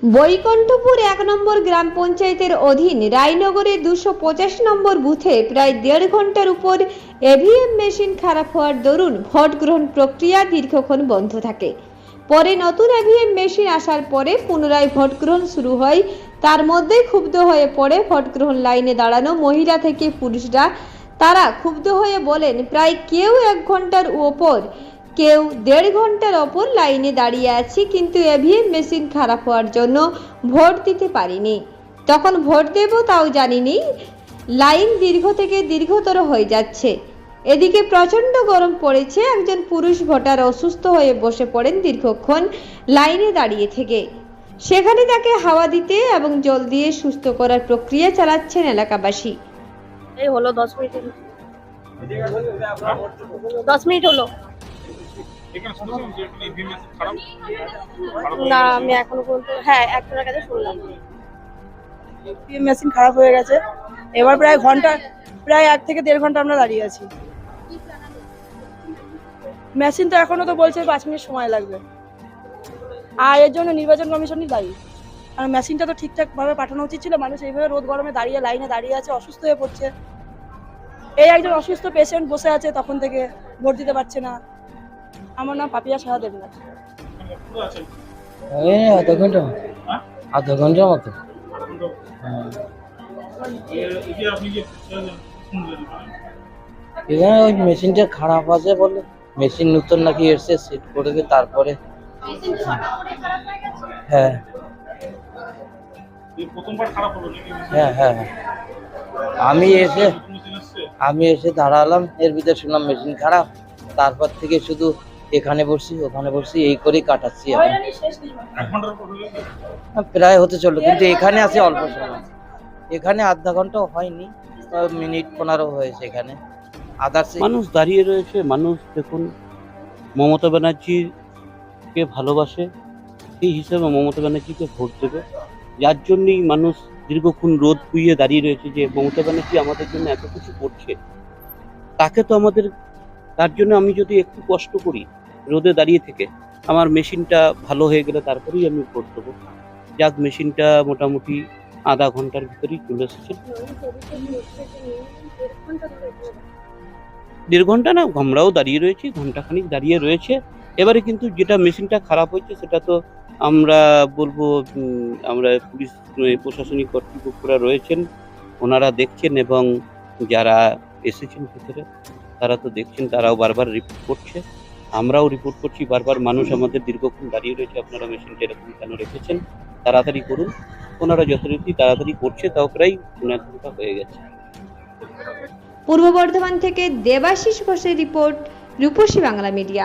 বৈকুণ্ঠপুর 1 নম্বর গ্রাম পঞ্চায়েতের অধীন রায়নগরের 250 নম্বর বুথে প্রায় 1.5 ঘন্টার উপর ইভিএম মেশিন খারাপ হওয়ার দরুন ভোট গ্রহণ প্রক্রিয়া দীর্ঘক্ষণ বন্ধ থাকে। পরে নতুন ইভিএম মেশিন আসার পরে পুনরায় ভোট গ্রহণ শুরু হয়। তার মধ্যেই ক্ষুব্ধ হয়ে পড়ে ভোট গ্রহণ লাইনে দাঁড়ানো মহিলা থেকে পুরুষরা। তারা ক্ষুব্ধ হয়ে বলেন, প্রায় কেউ 1 ঘন্টার ওপর, কেউ 1.5 ঘন্টার ওপর লাইনে দাঁড়িয়ে আছি, কিন্তু ইভিএম মেশিন খারাপ হওয়ার জন্য ভোট দিতে পারিনি। তখন ভোট দেব তাও জানিনি, লাইন দীর্ঘ থেকে দীর্ঘতর হয়ে যাচ্ছে। এদিকে প্রচণ্ড গরম পড়েছে। একজন পুরুষ ভোটার অসুস্থ হয়ে বসে পড়েন দীর্ঘক্ষণ লাইনে দাঁড়িয়ে থেকে। সেখানে তাকে হাওয়া দিতে এবং জল দিয়ে সুস্থ করার প্রক্রিয়া চালাচ্ছেন এলাকাবাসী। এই হলো 10 মিনিট, 10 মিনিট হলো না। আমি এখনো পর্যন্ত একজনের কাছে শুনলাম ইভিএম মেশিন খারাপ হয়ে গেছে। এবার প্রায় 1 থেকে 1.5 ঘন্টা আমরা দাঁড়িয়ে আছি। মেশিন তো এখনো তো বলছে 5 মিনিট সময় লাগবে, আর এর জন্য নির্বাচন কমিশনই দায়ী। আর মেশিনটা তো ঠিকঠাক ভাবে পাঠানো উচিত ছিল। মানুষ এইভাবে রোদ গরমে দাঁড়িয়ে লাইনে দাঁড়িয়ে আছে, অসুস্থ হয়ে পড়ছে। এই একজন অসুস্থ পেশেন্ট বসে আছে, তখন থেকে ভোট দিতে পারছে না। আমার নাম পাপিয়া সাহা দেবনাথ। আধা ঘন্টার মতো। এখানে ওই মেশিনটা খারাপ আছে বলে, মেশিন নতুন নাকি এসছে, সেট করে দিয়ে তারপরে। হ্যাঁ হ্যাঁ হ্যাঁ হ্যাঁ আমি এসে দাঁড়ালাম, এর ভিতরে শুনলাম মেশিন খারাপ। তারপর থেকে শুধু এখানে বসছি ওখানে বসছি এই করেই কাটাচ্ছি। প্রায় হতে চললো, কিন্তু এখানে আছে অল্প সময়। এখানে আধা ঘন্টাও হয়নি, মিনিট 15 হয়েছে। এখানে আদার্স মানুষ দাঁড়িয়ে রয়েছে। মানুষ দেখুন মমতা ব্যানার্জিকে ভালোবাসে, সেই হিসেবে মমতা ব্যানার্জিকে ভোট দেবে। যার জন্যই মানুষ দীর্ঘক্ষণ রোদ পুইয়ে দাঁড়িয়ে রয়েছে, যে মমতা ব্যানার্জি আমাদের জন্য এত কিছু করছে, তাকে তো আমাদের, তার জন্য আমি যদি একটু কষ্ট করি রোদে দাঁড়িয়ে থেকে, আমার মেশিনটা ভালো হয়ে গেলে তারপরেই আমি ভোট দেবো। যাক, মেশিনটা মোটামুটি আধা ঘন্টার ভিতরেই চলে এসেছে। 1.5 ঘন্টা না, আমরাও দাঁড়িয়ে রয়েছি, ঘন্টাখানিক দাঁড়িয়ে রয়েছে। এবারে কিন্তু যেটা মেশিনটা খারাপ হয়েছে সেটা তো আমরা বলবো, আমরা পুলিশ প্রশাসনিক কর্তৃপক্ষরা রয়েছেন, ওনারা দেখছেন, এবং যারা এসেছেন ভিতরে তারা তো দেখছেন, তারাও বারবার রিপোর্ট করছে, আমরাও রিপোর্ট করছি বারবার। মানুষ আমাদের দীর্ঘক্ষণ দাঁড়িয়ে রয়েছে, আপনারা মেশিনটা এরকম কেন রেখেছেন, তাড়াতাড়ি করুন। ওনারা যথারীতি তাড়াতাড়ি করছে, তাও প্রায় 1 ঘন্টা হয়ে গেছে। পূর্ব বর্ধমান থেকে দেবাশিস ঘোষের রিপোর্ট, রূপসী বাংলা মিডিয়া।